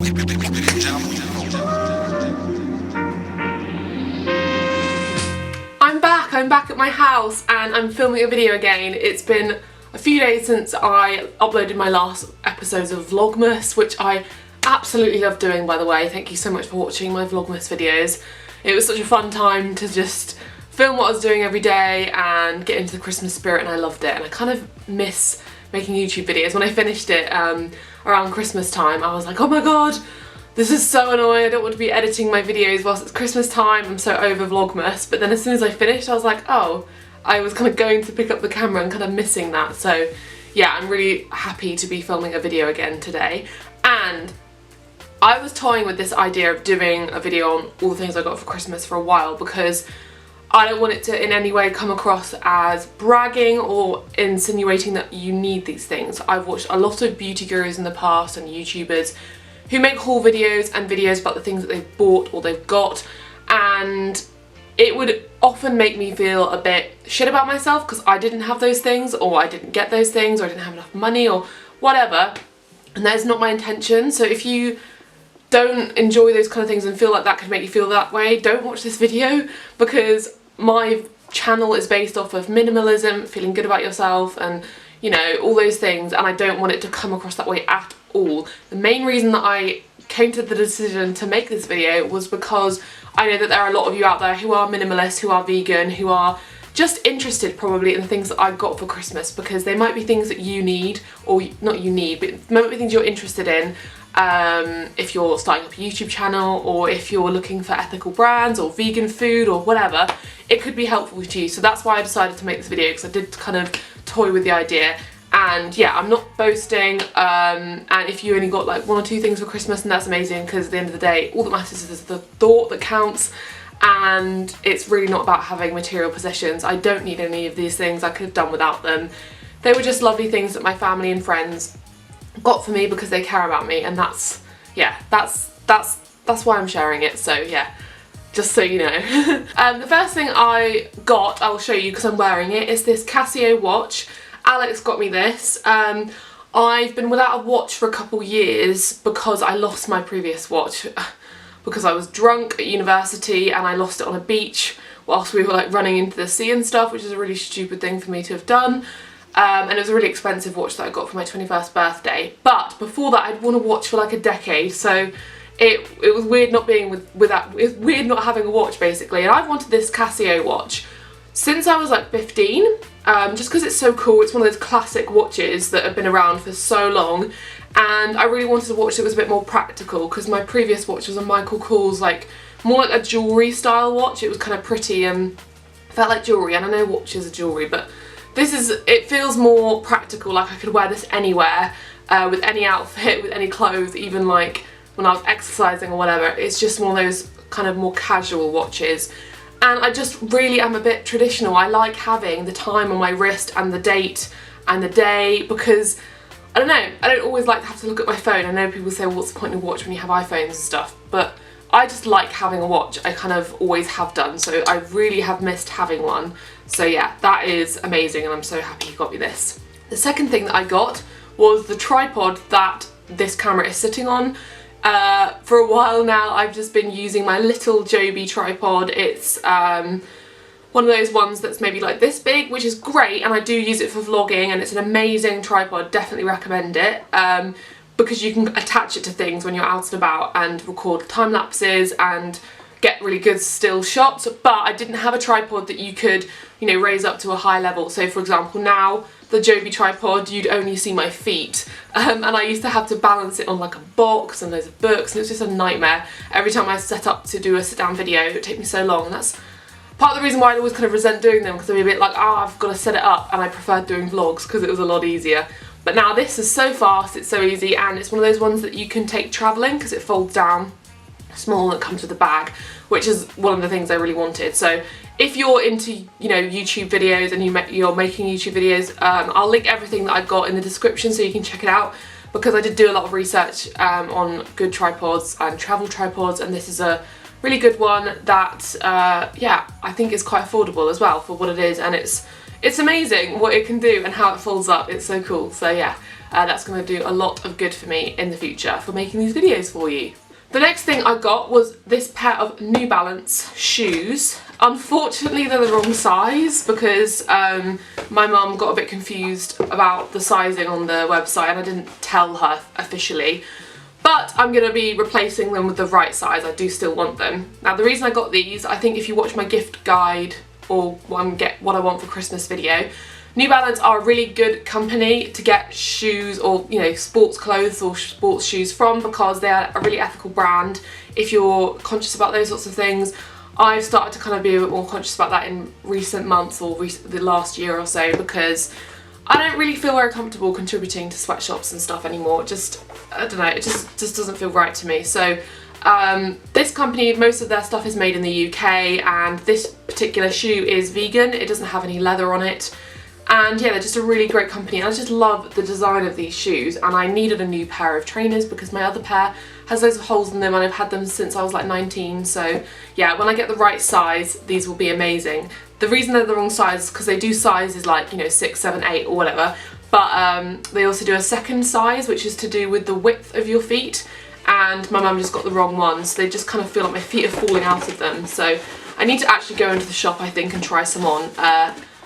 I'm back at my house and I'm filming a video again. It's been a few days since I uploaded my last episodes of Vlogmas, which I absolutely love doing, by the way. Thank you so much for watching my Vlogmas videos. It was such a fun time to just film what I was doing every day and get into the Christmas spirit, and I loved it. And I kind of miss making YouTube videos. When I finished it around Christmas time, I was like, oh my god, this is so annoying, I don't want to be editing my videos whilst it's Christmas time, I'm so over Vlogmas. But then as soon as I finished, I was like, oh, I was kind of going to pick up the camera and kind of missing that. So yeah, I'm really happy to be filming a video again today. And I was toying with this idea of doing a video on all the things I got for Christmas for a while, because I don't want it to in any way come across as bragging or insinuating that you need these things. I've watched a lot of beauty gurus in the past and YouTubers who make haul videos and videos about the things that they've bought or they've got, and it would often make me feel a bit shit about myself because I didn't have those things, or I didn't get those things, or I didn't have enough money or whatever, and that is not my intention. So if you don't enjoy those kind of things and feel like that could make you feel that way, don't watch this video, because my channel is based off of minimalism, feeling good about yourself, and you know, all those things, and I don't want it to come across that way at all. The main reason that I came to the decision to make this video was because I know that there are a lot of you out there who are minimalist, who are vegan, who are just interested probably in the things that I got for Christmas, because they might be things that you need, or not you need, but it might be things you're interested in. If you're starting up a YouTube channel, or if you're looking for ethical brands or vegan food or whatever, it could be helpful to you. So that's why I decided to make this video, because I did kind of toy with the idea. And yeah, I'm not boasting, and if you only got like 1 or 2 things for Christmas, and that's amazing, because at the end of the day all that matters is the thought that counts, and it's really not about having material possessions. I don't need any of these things, I could have done without them. They were just lovely things that my family and friends got for me because they care about me, and that's why I'm sharing it. So yeah, just so you know. The first thing I got, I'll show you because I'm wearing it, is this Casio watch. Alex got me this. I've been without a watch for a couple years because I lost my previous watch because I was drunk at university and I lost it on a beach whilst we were like running into the sea and stuff, which is a really stupid thing for me to have done. And it was a really expensive watch that I got for my 21st birthday. But before that, I'd worn a watch for like a decade, so it was weird not being it was weird not having a watch basically. And I've wanted this Casio watch since I was like 15, just because it's so cool. It's one of those classic watches that have been around for so long, and I really wanted a watch that was a bit more practical, because my previous watch was a Michael Kors, like more like a jewellery style watch. It was kind of pretty and felt like jewellery, and I know watches are jewellery, but it feels more practical, like I could wear this anywhere, with any outfit, with any clothes, even like when I was exercising or whatever. It's just one of those kind of more casual watches. And I just really am a bit traditional. I like having the time on my wrist and the date and the day, because I don't know, I don't always like to have to look at my phone. I know people say, well, what's the point of a watch when you have iPhones and stuff, but I just like having a watch. I kind of always have done, so I really have missed having one. So yeah, that is amazing, and I'm so happy you got me this. The second thing that I got was the tripod that this camera is sitting on. For a while now I've just been using my little Joby tripod. It's one of those ones that's maybe like this big, which is great, and I do use it for vlogging, and it's an amazing tripod, definitely recommend it, because you can attach it to things when you're out and about and record time lapses and get really good still shots. But I didn't have a tripod that you could, you know, raise up to a high level. So for example, now the Joby tripod, you'd only see my feet, and I used to have to balance it on like a box and loads of books, and it was just a nightmare. Every time I set up to do a sit down video, it would take me so long, and that's part of the reason why I always kind of resent doing them, because I'd be a bit like, oh, I've got to set it up, and I preferred doing vlogs because it was a lot easier. But now this is so fast, it's so easy, and it's one of those ones that you can take travelling because it folds down, small, and it comes with a bag, which is one of the things I really wanted. So if you're into, you know, YouTube videos and you're making YouTube videos, I'll link everything that I got in the description so you can check it out, because I did do a lot of research on good tripods and travel tripods, and this is a really good one that, yeah, I think is quite affordable as well for what it is, and it's amazing what it can do and how it folds up. It's so cool. So yeah, that's going to do a lot of good for me in the future for making these videos for you. The next thing I got was this pair of New Balance shoes. Unfortunately they're the wrong size because my mum got a bit confused about the sizing on the website and I didn't tell her officially. But I'm going to be replacing them with the right size. I do still want them. Now the reason I got these, I think if you watch my gift guide or get what I want for Christmas video, New Balance are a really good company to get shoes or, you know, sports clothes or sports shoes from because they are a really ethical brand if you're conscious about those sorts of things. I've started to kind of be a bit more conscious about that in recent months or the last year or so because I don't really feel very comfortable contributing to sweatshops and stuff anymore. Just, I don't know, it just doesn't feel right to me. So this company, most of their stuff is made in the UK and this particular shoe is vegan. It doesn't have any leather on it. And yeah, they're just a really great company. I just love the design of these shoes and I needed a new pair of trainers because my other pair has loads of holes in them and I've had them since I was like 19. So yeah, when I get the right size, these will be amazing. The reason they're the wrong size is because they do sizes like, you know, 6, 7, 8 or whatever. But they also do a second size, which is to do with the width of your feet. And my mum just got the wrong one, so they just kind of feel like my feet are falling out of them. So I need to actually go into the shop, I think, and try some on.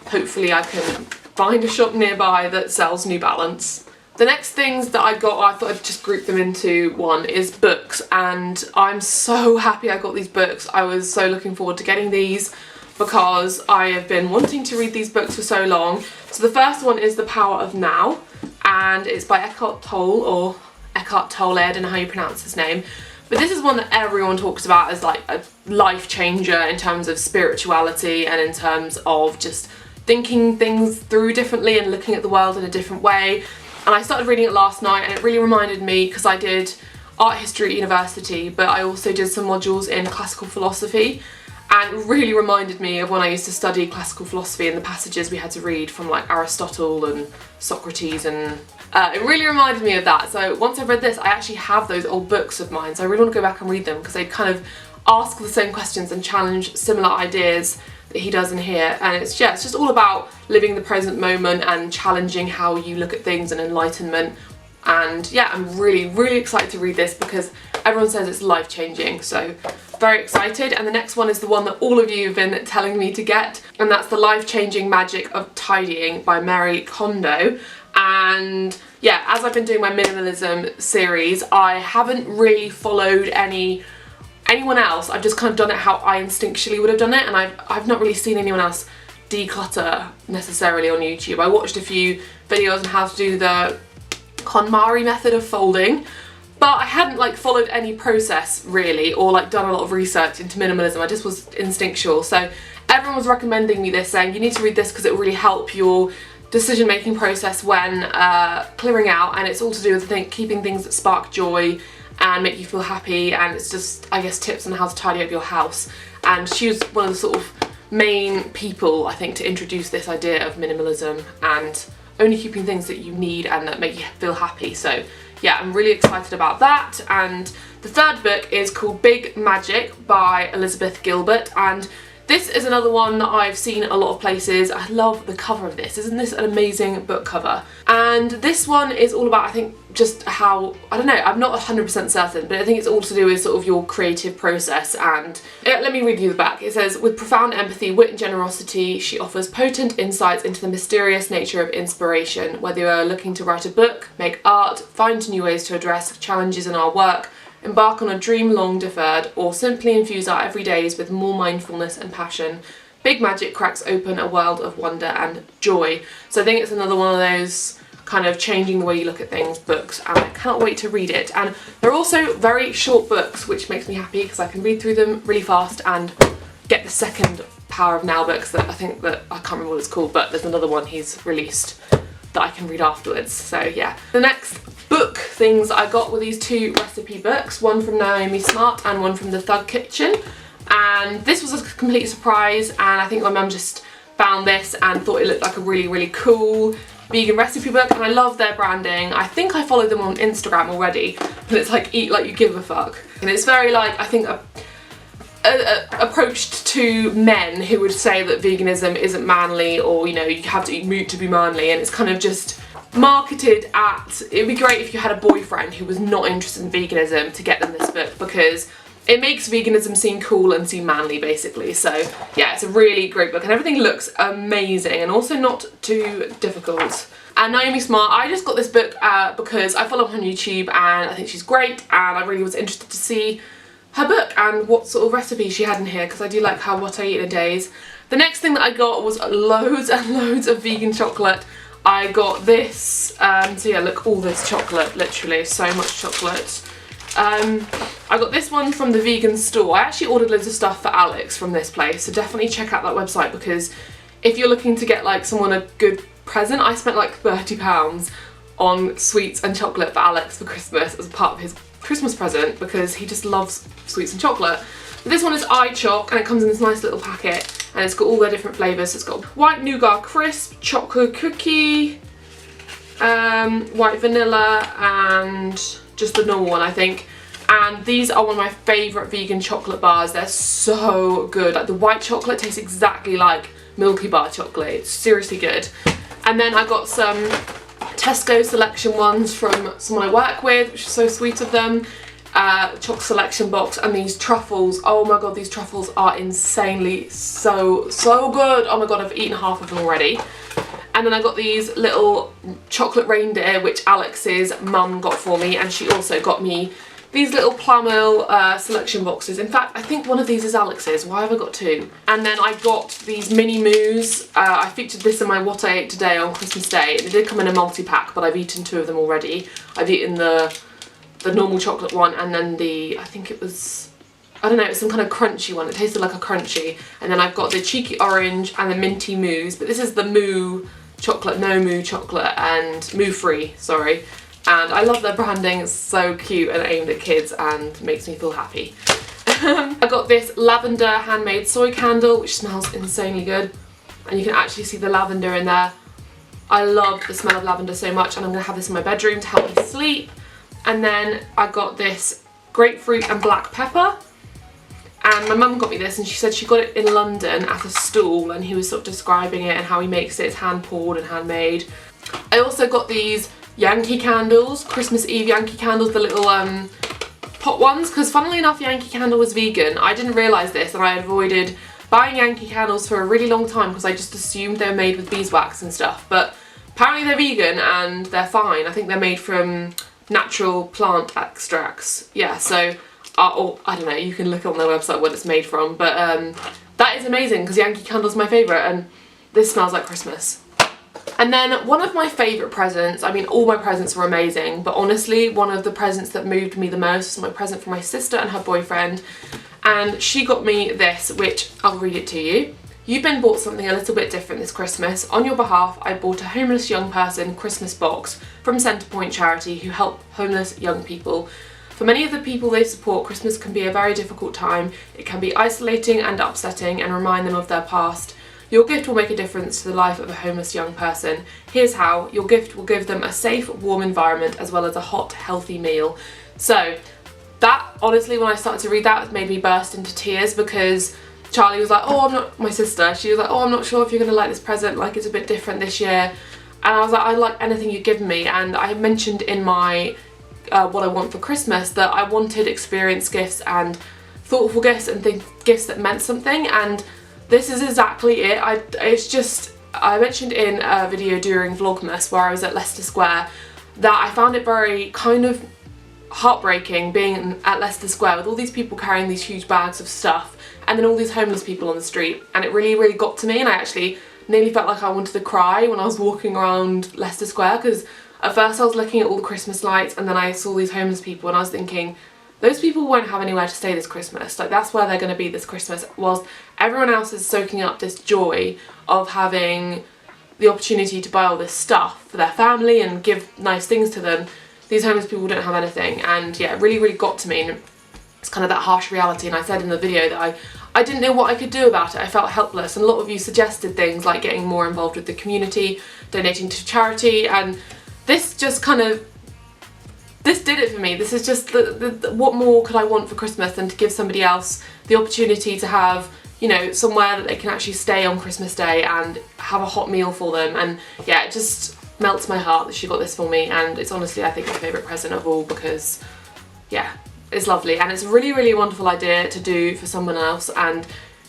Hopefully I can find a shop nearby that sells New Balance. The next things that I got, I thought I'd just group them into one, is books, and I'm so happy I got these books. I was so looking forward to getting these because I have been wanting to read these books for so long. So the first one is The Power of Now, and it's by Eckhart Tolle, or Eckhart Tolle, I don't know how you pronounce his name. But this is one that everyone talks about as like a life changer in terms of spirituality and in terms of just thinking things through differently and looking at the world in a different way. And I started reading it last night and it really reminded me, because I did art history at university, but I also did some modules in classical philosophy, and it really reminded me of when I used to study classical philosophy and the passages we had to read from like Aristotle and Socrates, and it really reminded me of that. So once I've read this, I actually have those old books of mine, so I really want to go back and read them because they kind of ask the same questions and challenge similar ideas that he does in here. And it's just all about living the present moment and challenging how you look at things and enlightenment. And yeah, I'm really excited to read this because everyone says it's life-changing, so very excited. And the next one is the one that all of you have been telling me to get, and that's The Life-Changing Magic of Tidying by Marie Kondo. And yeah, as I've been doing my minimalism series, I haven't really followed anyone else. I've just kind of done it how I instinctually would have done it, and I've not really seen anyone else declutter necessarily on YouTube. I watched a few videos on how to do the KonMari method of folding, but I hadn't like followed any process really, or like done a lot of research into minimalism. I just was instinctual. So everyone was recommending me this, saying you need to read this because it will really help your decision making process when clearing out, and it's all to do with keeping things that spark joy and make you feel happy, and it's just, I guess, tips on how to tidy up your house. And she was one of the sort of main people, I think, to introduce this idea of minimalism and only keeping things that you need and that make you feel happy. So yeah, I'm really excited about that. And the third book is called Big Magic by Elizabeth Gilbert, and this is another one that I've seen a lot of places. I love the cover of this. Isn't this an amazing book cover? And this one is all about, I think, just how, I don't know, I'm not 100% certain, but I think it's all to do with sort of your creative process. And let me read you the back. It says, with profound empathy, wit and generosity, she offers potent insights into the mysterious nature of inspiration. Whether you are looking to write a book, make art, find new ways to address challenges in our work, embark on a dream long deferred, or simply infuse our everydays with more mindfulness and passion, Big Magic cracks open a world of wonder and joy. So I think it's another one of those kind of changing the way you look at things books, and I can't wait to read it. And they're also very short books, which makes me happy because I can read through them really fast and get the second Power of Now books that I think that, I can't remember what it's called, but there's another one he's released that I can read afterwards. So yeah. The next book things I got were these two recipe books, one from Naomi Smart and one from The Thug Kitchen. And this was a complete surprise, and I think my mum just found this and thought it looked like a really cool vegan recipe book, and I love their branding. I think I followed them on Instagram already, but it's like Eat Like You Give a Fuck. And it's very like, I think, approached to men who would say that veganism isn't manly, or, you know, you have to eat meat to be manly, and it's kind of just marketed at, it would be great if you had a boyfriend who was not interested in veganism to get them this book, because it makes veganism seem cool and seem manly basically. So yeah, it's a really great book and everything looks amazing and also not too difficult. And Naomi Smart, I just got this book because I follow her on YouTube and I think she's great, and I really was interested to see her book and what sort of recipes she had in here, because I do like her What I Eat in a Days. The next thing that I got was loads and loads of vegan chocolate. I got this, so yeah, look, all this chocolate, literally, so much chocolate. I got this one from the vegan store. I actually ordered loads of stuff for Alex from this place, so definitely check out that website, because if you're looking to get like someone a good present, I spent like £30 on sweets and chocolate for Alex for Christmas as a part of his Christmas present, because he just loves sweets and chocolate. But this one is iChoc and it comes in this nice little packet and it's got all their different flavours. So it's got white nougat crisp, chocolate cookie, white vanilla, and just the normal one I think. And these are one of my favourite vegan chocolate bars. They're so good. Like the white chocolate tastes exactly like Milky Bar chocolate. It's seriously good. And then I got some Tesco selection ones from someone I work with, which is so sweet of them. Choc selection box, and these truffles. Oh my god, these truffles are insanely so good. Oh my god, I've eaten half of them already. And then I got these little chocolate reindeer, which Alex's mum got for me, and she also got me these little Plamil selection boxes. In fact, I think one of these is Alex's. Why have I got two? And then I got these mini moos. I featured this in my What I Ate Today on Christmas Day. It did come in a multi-pack, but I've eaten two of them already. I've eaten the normal chocolate one, and then the, I think it was, I don't know, it's some kind of crunchy one. It tasted like a crunchy. And then I've got the cheeky orange and the minty moos, but this is the moo chocolate, no moo chocolate, and moo free, sorry. And I love their branding, it's so cute and aimed at kids and makes me feel happy. I got this lavender handmade soy candle, which smells insanely good. And you can actually see the lavender in there. I love the smell of lavender so much, and I'm gonna have this in my bedroom to help me sleep. And then I got this grapefruit and black pepper. And my mum got me this, and she said she got it in London at a stall, and he was sort of describing it and how he makes it. It's hand poured and handmade. I also got these Yankee candles, Christmas Eve Yankee candles, the little pot ones, because funnily enough Yankee Candle was vegan. I didn't realise this, and I avoided buying Yankee candles for a really long time because I just assumed they were made with beeswax and stuff, but apparently they're vegan and they're fine. I think they're made from natural plant extracts. Yeah, so or I don't know, you can look on their website what it's made from, but that is amazing because Yankee Candle's my favourite, and this smells like Christmas. And then one of my favourite presents, I mean all my presents were amazing, but honestly one of the presents that moved me the most was my present from my sister and her boyfriend, and she got me this, which I'll read it to you. You've been bought something a little bit different this Christmas. On your behalf, I bought a homeless young person Christmas box from Centrepoint charity who help homeless young people. For many of the people they support, Christmas can be a very difficult time. It can be isolating and upsetting and remind them of their past. Your gift will make a difference to the life of a homeless young person. Here's how. Your gift will give them a safe, warm environment as well as a hot, healthy meal. So that, honestly, when I started to read that, it made me burst into tears because Charlie was like, oh, I'm not, my sister, she was like, oh, I'm not sure if you're going to like this present, like it's a bit different this year. And I was like, I like anything you've given me. And I mentioned in my what I want for Christmas that I wanted experience gifts and thoughtful gifts and gifts that meant something, and this is exactly it. I mentioned in a video during Vlogmas where I was at Leicester Square that I found it very kind of heartbreaking being at Leicester Square with all these people carrying these huge bags of stuff and then all these homeless people on the street, and it really got to me, and I actually nearly felt like I wanted to cry when I was walking around Leicester Square, because at first I was looking at all the Christmas lights and then I saw these homeless people and I was thinking, those people won't have anywhere to stay this Christmas. Like, that's where they're going to be this Christmas, whilst everyone else is soaking up this joy of having the opportunity to buy all this stuff for their family and give nice things to them. These homeless people don't have anything, and yeah, it really got to me, and it's kind of that harsh reality. And I said in the video that I didn't know what I could do about it. I felt helpless, and a lot of you suggested things like getting more involved with the community, donating to charity, and this just kind of, this did it for me. This is just what more could I want for Christmas than to give somebody else the opportunity to have, you know, somewhere that they can actually stay on Christmas Day and have a hot meal for them. And yeah, melts my heart that she got this for me, and it's honestly, I think, my favourite present of all because, yeah, it's lovely and it's a really, really wonderful idea to do for someone else, and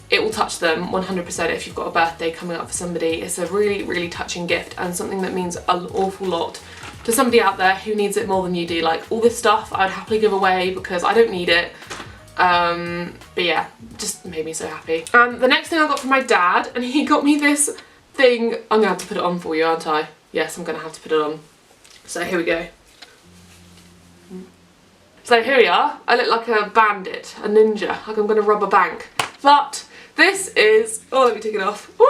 it will touch them 100% if you've got a birthday coming up for somebody. It's a really, really touching gift and something that means an awful lot to somebody out there who needs it more than you do. Like, all this stuff I'd happily give away because I don't need it. But yeah, just made me so happy. And the next thing I got from my dad, and he got me this thing. I'm gonna have to put it on for you, aren't I? Yes, I'm gonna have to put it on. So here we go. So here we are. I look like a bandit, a ninja, like I'm gonna rob a bank. But this is, oh, let me take it off. Woo!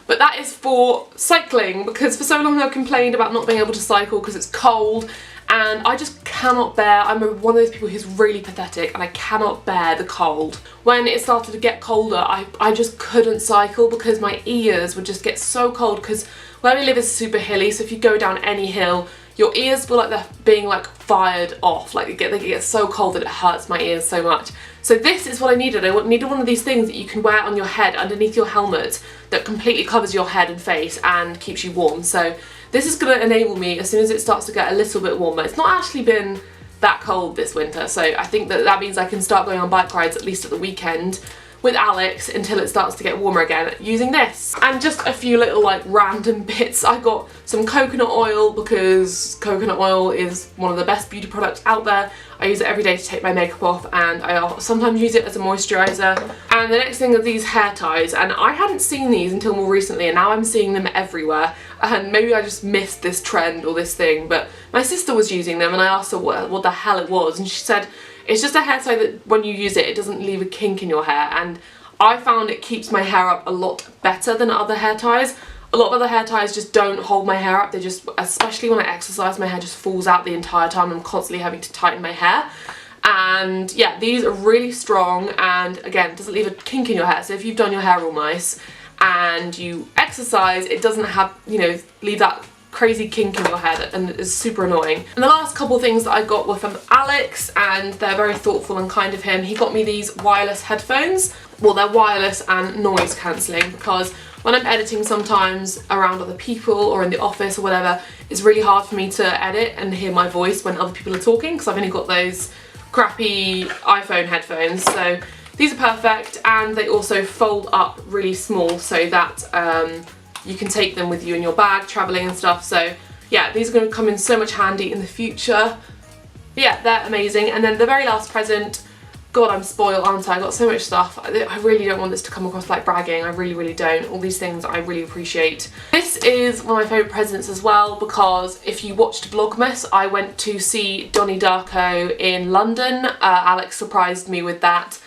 But that is for cycling, because for so long I've complained about not being able to cycle because it's cold, and I just cannot bear, I'm one of those people who's really pathetic, and I cannot bear the cold. When it started to get colder, I just couldn't cycle because my ears would just get so cold, because where we live is super hilly, so if you go down any hill, your ears feel like they're being like fired off, like they get so cold that it hurts my ears so much. So this is what I needed. I needed one of these things that you can wear on your head underneath your helmet that completely covers your head and face and keeps you warm. So this is going to enable me, as soon as it starts to get a little bit warmer. It's not actually been that cold this winter, so I think that means I can start going on bike rides at least at the weekend with Alex until it starts to get warmer again using this. And just a few little like random bits. I got some coconut oil because coconut oil is one of the best beauty products out there. I use it every day to take my makeup off, and I sometimes use it as a moisturiser. And the next thing are these hair ties, and I hadn't seen these until more recently, and now I'm seeing them everywhere, and maybe I just missed this trend or this thing, but my sister was using them and I asked her what the hell it was, and she said it's just a hair tie that when you use it, it doesn't leave a kink in your hair, and I found it keeps my hair up a lot better than other hair ties. A lot of other hair ties just don't hold my hair up. They just, especially when I exercise, my hair just falls out the entire time. I'm constantly having to tighten my hair. And yeah, these are really strong, and again, it doesn't leave a kink in your hair. So if you've done your hair all nice and you exercise, it doesn't have, you know, leave that crazy kink in your hair, and it's super annoying. And the last couple of things that I got were from Alex, and they're very thoughtful and kind of him. He got me these wireless headphones. Well, they're wireless and noise cancelling, because when I'm editing sometimes around other people or in the office or whatever, it's really hard for me to edit and hear my voice when other people are talking, because I've only got those crappy iPhone headphones. So these are perfect, and they also fold up really small so that you can take them with you in your bag travelling and stuff. So yeah, these are going to come in so much handy in the future. But yeah, they're amazing. And then the very last present, God, I'm spoiled, aren't I? I got so much stuff. I really don't want this to come across like bragging. I really, really don't. All these things I really appreciate. This is one of my favourite presents as well, because if you watched Vlogmas, I went to see Donnie Darko in London. Alex surprised me with that.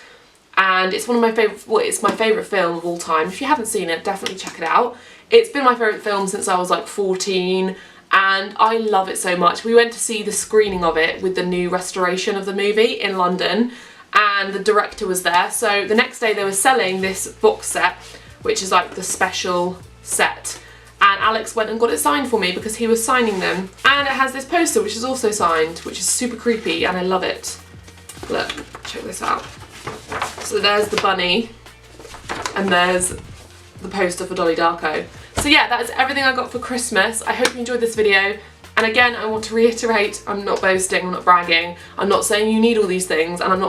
And it's one of my favourite, well, it's my favourite film of all time. If you haven't seen it, definitely check it out. It's been my favourite film since I was like 14. And I love it so much. We went to see the screening of it with the new restoration of the movie in London, and the director was there. So the next day they were selling this box set, which is like the special set, and Alex went and got it signed for me because he was signing them. And it has this poster which is also signed, which is super creepy, and I love it. Look, check this out. So there's the bunny, and there's the poster for Donnie Darko. So yeah, that is everything I got for Christmas. I hope you enjoyed this video. And again, I want to reiterate, I'm not boasting, I'm not bragging, I'm not saying you need all these things, and I'm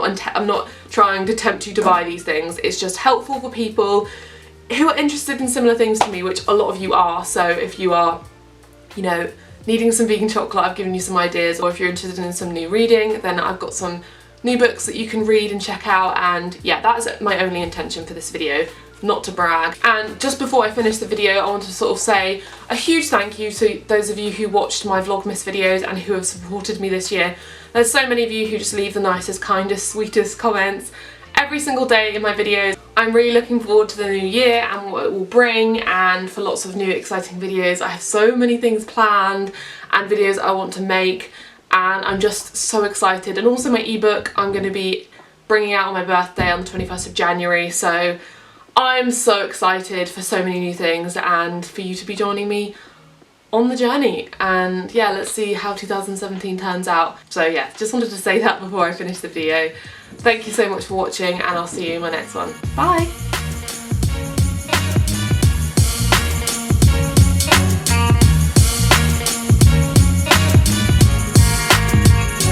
not trying to tempt you to buy these things. It's just helpful for people who are interested in similar things to me, which a lot of you are. So if you are, you know, needing some vegan chocolate, I've given you some ideas, or if you're interested in some new reading, then I've got some new books that you can read and check out. And yeah, that is my only intention for this video. Not to brag. And just before I finish the video, I want to sort of say a huge thank you to those of you who watched my Vlogmas videos and who have supported me this year. There's so many of you who just leave the nicest, kindest, sweetest comments every single day in my videos. I'm really looking forward to the new year and what it will bring, and for lots of new exciting videos. I have so many things planned and videos I want to make, and I'm just so excited. And also my ebook I'm going to be bringing out on my birthday on the 21st of January, so I'm so excited for so many new things and for you to be joining me on the journey. And yeah, let's see how 2017 turns out. So yeah, just wanted to say that before I finish the video. Thank you so much for watching, and I'll see you in my next one. Bye!